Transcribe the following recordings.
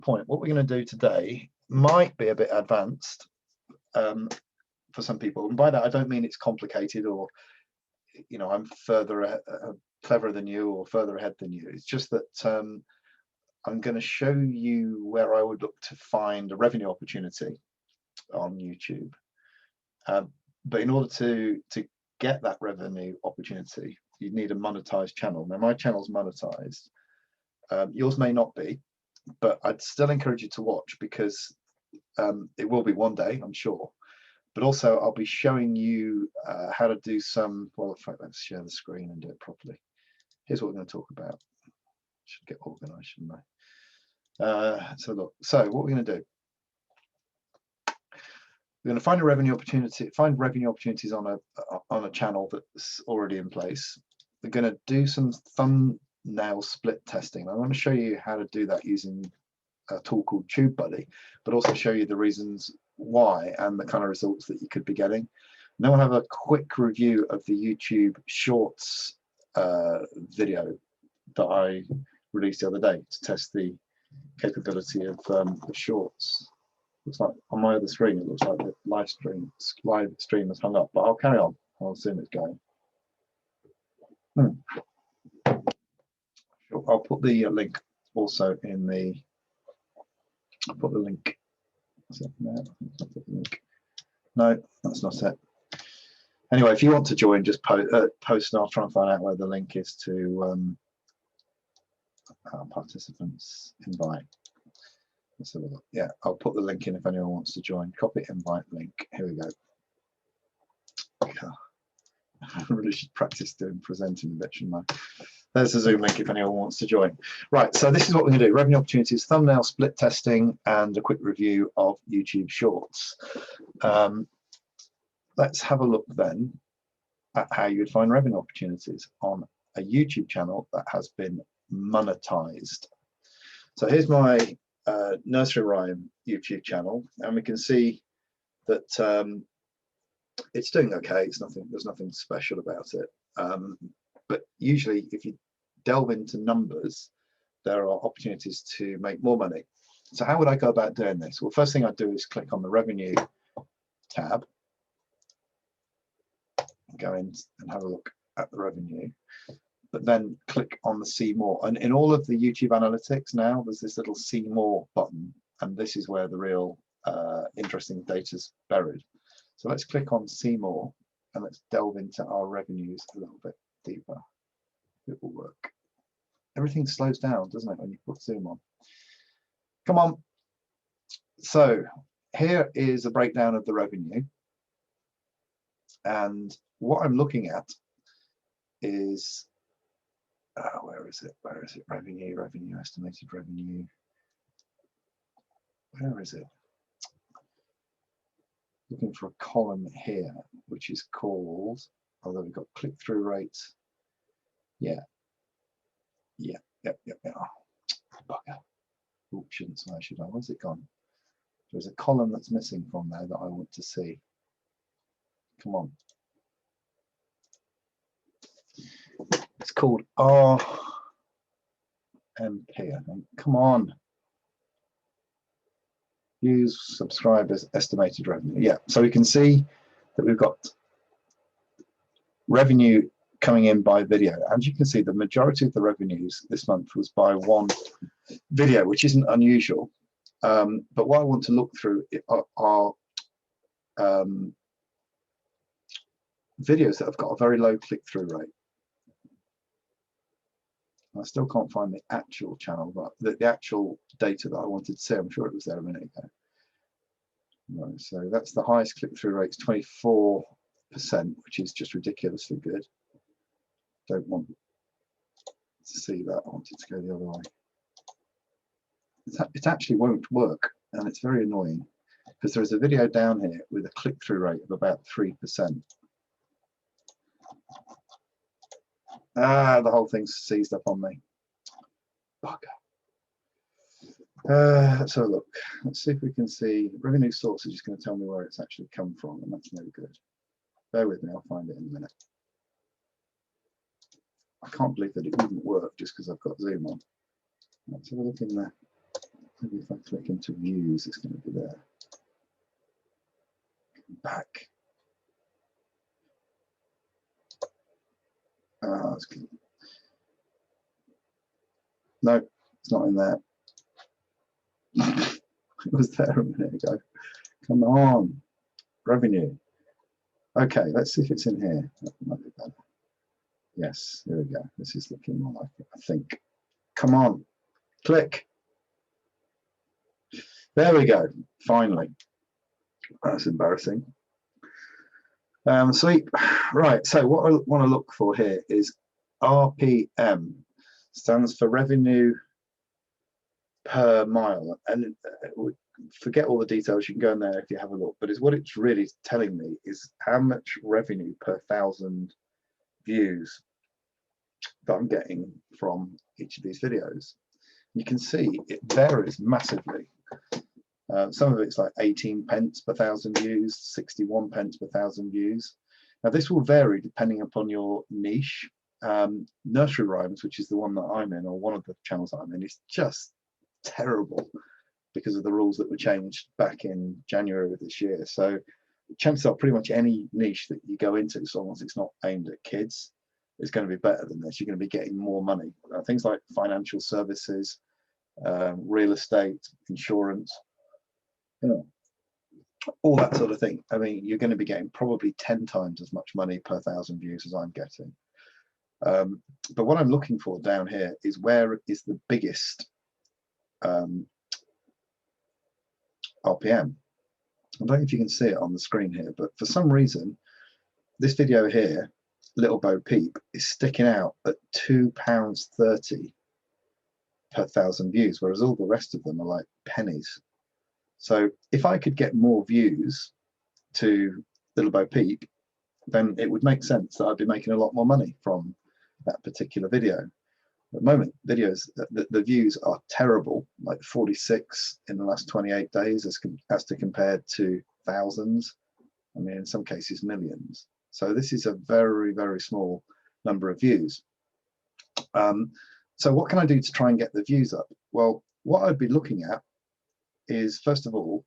point. What we're going to do today might be a bit advanced for some people, and by that I don't mean it's complicated or, you know, I'm cleverer than you or further ahead than you. It's just that I'm going to show you where I would look to find a revenue opportunity on YouTube. But in order to get that revenue opportunity, you need a monetized channel. Now, my channel's monetized. Yours may not be, but I'd still encourage you to watch, because it will be one day, I'm sure. But also, I'll be showing you how to do some, well, in fact, let's share the screen and do it properly. Here's what we're going to talk about. Should get organized, shouldn't I? So look, so what we're going to do, we're going to find a revenue opportunity, find revenue opportunities on a channel that's already in place. We're going to do some thumbnail split testing. I want to show you how to do that using a tool called TubeBuddy, but also show you the reasons why and the kind of results that you could be getting. And then we'll have a quick review of the YouTube Shorts video that I released the other day to test the capability of the Shorts. Looks like on my other screen, it looks like the live stream has hung up, but I'll carry on. I'll assume it's going. I'll put the link also in the. I'll put the link. No, that's not it. Anyway, if you want to join, just post, and I'll try and find out where the link is to participants invite. Let's have a look. Yeah, I'll put the link in if anyone wants to join. Copy invite link. Here we go. I really should practice doing presenting a bit, shouldn't I? There's the Zoom link if anyone wants to join. Right, so this is what we're going to do. Revenue opportunities, thumbnail split testing, and a quick review of YouTube Shorts. Let's have a look then at how you would find revenue opportunities on a YouTube channel that has been monetized. So here's my nursery rhyme YouTube channel, and we can see that it's doing okay. It's nothing, there's nothing special about it. But usually if you delve into numbers, there are opportunities to make more money. So how would I go about doing this? Well, first thing I'd do is click on the revenue tab, go in and have a look at the revenue, but then click on the see more. And in all of the YouTube analytics now, there's this little see more button, and this is where the real interesting data is buried. So let's click on see more, and let's delve into our revenues a little bit deeper. It will work. Everything slows down, doesn't it, when you put zoom on? Come on. So here is a breakdown of the revenue, and what I'm looking at is where is it? Where is it? Revenue, estimated revenue. Where is it? Looking for a column here, which is called, although we've got click-through rates. Yeah. Bugger. Oh, shouldn't say, should I? Where's it gone? There's a column that's missing from there that I want to see. Come on. It's called RMP, I think. Come on. Use subscribers estimated revenue. Yeah, so we can see that we've got revenue coming in by video. As you can see, the majority of the revenues this month was by one video, which isn't unusual. But what I want to look through are videos that have got a very low click-through rate. I still can't find the actual channel, but the actual data that I wanted to see. I'm sure it was there a minute ago. Right, so that's the highest click-through rate, 24%, which is just ridiculously good. Don't want to see that. I want it to go the other way. It actually won't work, and it's very annoying because there is a video down here with a click-through rate of about 3%. The whole thing's seized up on me. Bugger. Let's have a look. Let's see if we can see. Revenue source is just going to tell me where it's actually come from, and that's no good. Bear with me, I'll find it in a minute. I can't believe that it wouldn't work just because I've got zoom on. Let's have a look in the Maybe if I click into views, it's going to be there. Back. No, it's not in there. It was there a minute ago. Come on, revenue. Okay, let's see if it's in here. That might be better. Yes, there we go. This is looking more like it, I think. Come on, click. There we go. Finally. That's embarrassing. Sweet. Right. So what I want to look for here is RPM. Stands for revenue per mile, and forget all the details, you can go in there if you have a look, but it's what it's really telling me is how much revenue per 1,000 views that I'm getting from each of these videos. You can see it varies massively. Some of it's like 18 pence per 1,000 views, 61 pence per 1,000 views. Now this will vary depending upon your niche. Nursery Rhymes, which is the one that I'm in, or one of the channels I'm in, is just terrible because of the rules that were changed back in January of this year. So chances are pretty much any niche that you go into, so long as it's not aimed at kids, is going to be better than this. You're going to be getting more money. Things like financial services, real estate, insurance, you know, all that sort of thing. I mean, you're going to be getting probably 10 times as much money per 1,000 views as I'm getting. But what I'm looking for down here is where is the biggest RPM. I don't know if you can see it on the screen here, but for some reason, this video here, Little Bo Peep, is sticking out at £2.30 per 1,000 views, whereas all the rest of them are like pennies. So if I could get more views to Little Bo Peep, then it would make sense that I'd be making a lot more money from that particular video. At the moment, videos, the views are terrible, like 46 in the last 28 days as to compared to thousands. I mean, in some cases, millions. So this is a very, very small number of views. So what can I do to try and get the views up? Well, what I'd be looking at is, first of all,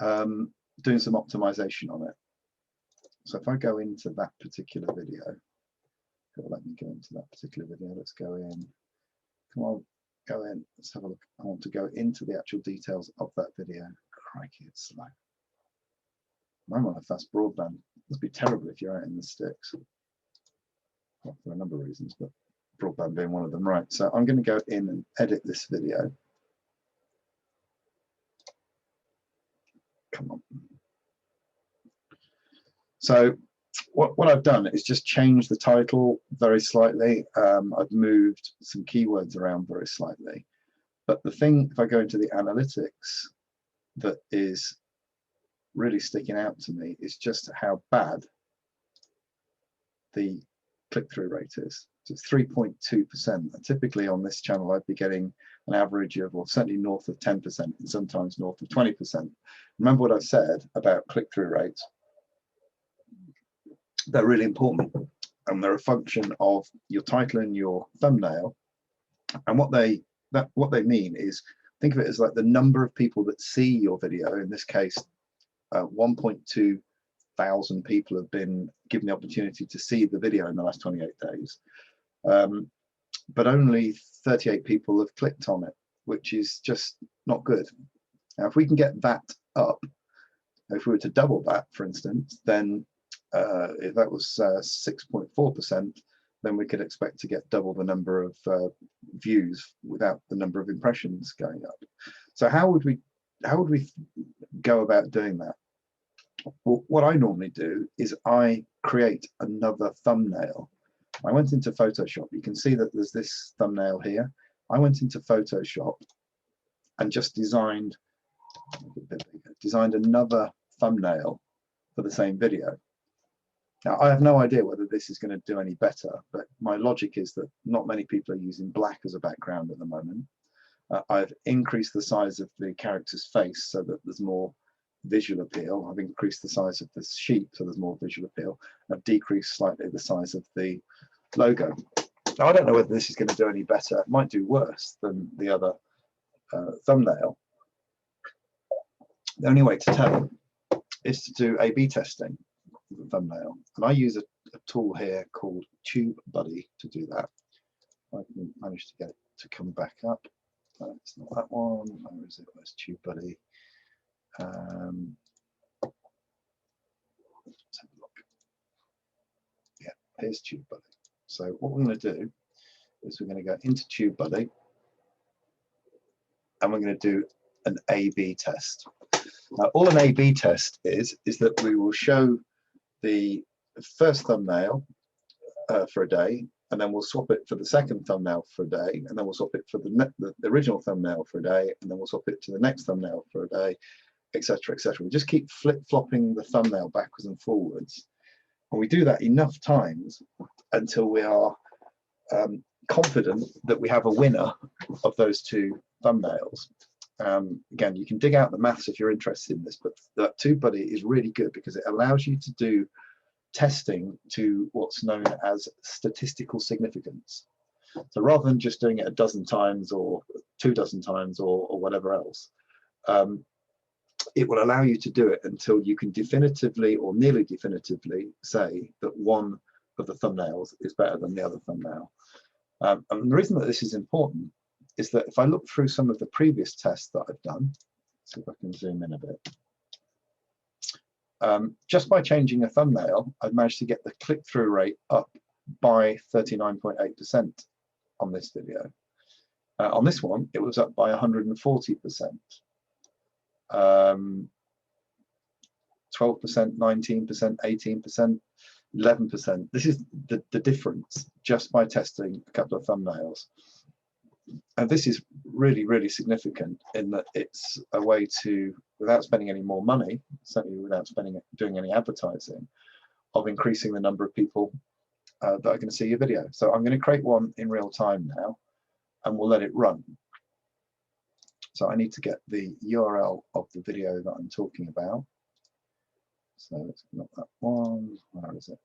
doing some optimization on it. So if I go into that particular video, let me go into that particular video. Let's go in. Come on, go in. Let's have a look. I want to go into the actual details of that video. Crikey, it's slow. I'm on a fast broadband. It must be terrible if you're out in the sticks. Well, for a number of reasons, but broadband being one of them. Right, so I'm going to go in and edit this video. Come on. So what I've done is just change the title very slightly. I've moved some keywords around very slightly. But the thing, if I go into the analytics, that is really sticking out to me is just how bad the click-through rate is. So it's 3.2%. Typically on this channel, I'd be getting an average of, well, certainly north of 10% and sometimes north of 20%. Remember what I said about click-through rates? They're really important, and they're a function of your title and your thumbnail. And what they mean is, think of it as like the number of people that see your video. In this case, 1.2 thousand people have been given the opportunity to see the video in the last 28 days. But only 38 people have clicked on it, which is just not good. Now, if we can get that up, if we were to double that, for instance, then if that was 6.4%, then we could expect to get double the number of views without the number of impressions going up. So how would we go about doing that? Well, what I normally do is I create another thumbnail. I went into Photoshop. You can see that there's this thumbnail here. I went into Photoshop and just designed another thumbnail for the same video. Now, I have no idea whether this is going to do any better, but my logic is that not many people are using black as a background at the moment. I've increased the size of the character's face so that there's more visual appeal. I've increased the size of the sheep so there's more visual appeal. I've decreased slightly the size of the logo. Now, I don't know whether this is going to do any better. It might do worse than the other thumbnail, the only way to tell is to do A/B testing of the thumbnail. And I use a tool here called TubeBuddy to do that. I can manage to get it to come back up. It's not that one. Where is it? Where's TubeBuddy? Let's have a look. Yeah, here's TubeBuddy. So what we're going to do is we're going to go into TubeBuddy and we're going to do an A/B test. Now, all an A/B test is that we will show the first thumbnail for a day, and then we'll swap it for the second thumbnail for a day, and then we'll swap it for the original thumbnail for a day, and then we'll swap it to the next thumbnail for a day, etc., etc. We just keep flip-flopping the thumbnail backwards and forwards, and we do that enough times until we are confident that we have a winner of those two thumbnails. Again, you can dig out the maths if you're interested in this, but that TubeBuddy is really good because it allows you to do testing to what's known as statistical significance. So rather than just doing it a dozen times or 24 times or whatever else, it will allow you to do it until you can definitively or nearly definitively say that one of the thumbnails is better than the other thumbnail. And the reason that this is important is that if I look through some of the previous tests that I've done, see if I can zoom in a bit. Just by changing a thumbnail, I've managed to get the click-through rate up by 39.8% on this video. On this one, it was up by 140%. 12%, 19%, 18%, 11%. This is the difference just by testing a couple of thumbnails. And this is really, really significant in that it's a way to, without spending any more money, certainly without doing any advertising, of increasing the number of people that are going to see your video. So I'm going to create one in real time now, and we'll let it run. So I need to get the URL of the video that I'm talking about. So let's not that one. Where is it?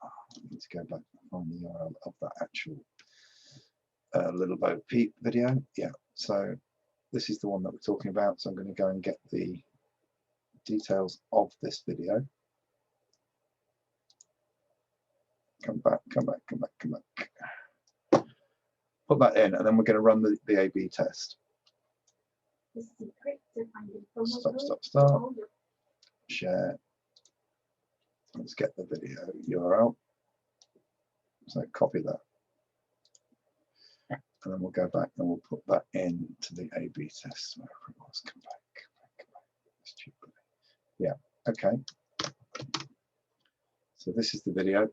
I need to go back and find the URL of that actual Little Bo Peep video. Yeah, so this is the one that we're talking about. So I'm going to go and get the details of this video. Come back. Put that in, and then we're going to run the A/B test. Stop. Share. Let's get the video URL. So copy that. And then we'll go back and we'll put that into the A/B test. Wherever it was, come back. Stupid. Yeah, okay. So this is the video.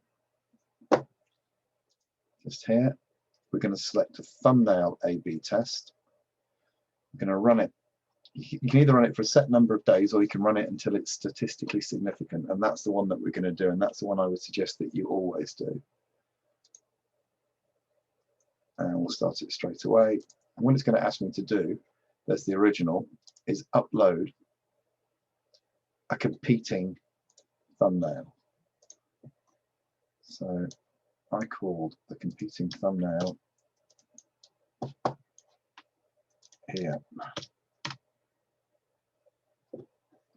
Just here, we're going to select a thumbnail A/B test. We're going to run it. You can either run it for a set number of days, or you can run it until it's statistically significant. And that's the one that we're going to do. And that's the one I would suggest that you always do. And we'll start it straight away. And what it's going to ask me to do, there's the original, is upload a competing thumbnail. So I called the competing thumbnail here.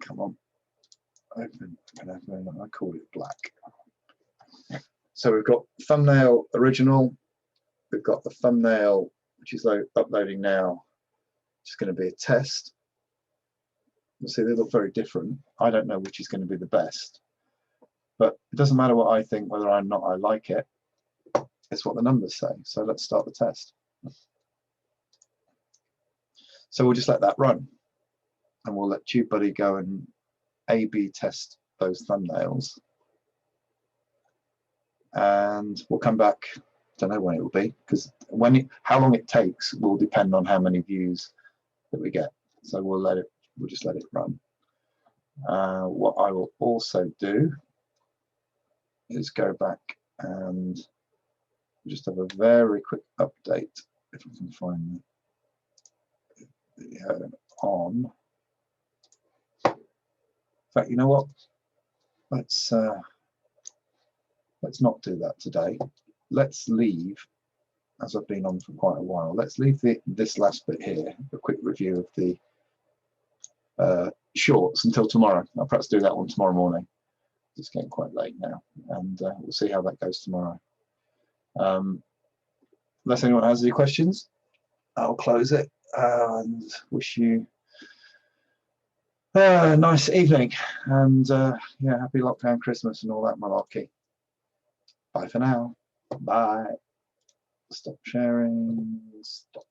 Come on, open. I called it black. So we've got thumbnail original. We've got the thumbnail, which is uploading now, which is going to be a test. You see, they look very different. I don't know which is going to be the best, but it doesn't matter what I think, whether or not I like it. It's what the numbers say. So let's start the test. So we'll just let that run, and we'll let TubeBuddy go and A/B test those thumbnails, and we'll come back. Don't know when it will be, because how long it takes will depend on how many views that we get. So we'll just let it run. What I will also do is go back and just have a very quick update, if we can find the video on. In fact, you know what? Let's not do that today. Let's leave as I've been on for quite a while. Let's leave this last bit here, a quick review of the shorts until tomorrow. I'll perhaps do that one tomorrow morning. It's getting quite late now, and we'll see how that goes tomorrow. Unless anyone has any questions, I'll close it and wish you a nice evening, and yeah, happy lockdown Christmas and all that malarkey. Bye for now. Bye. Stop sharing. Stop.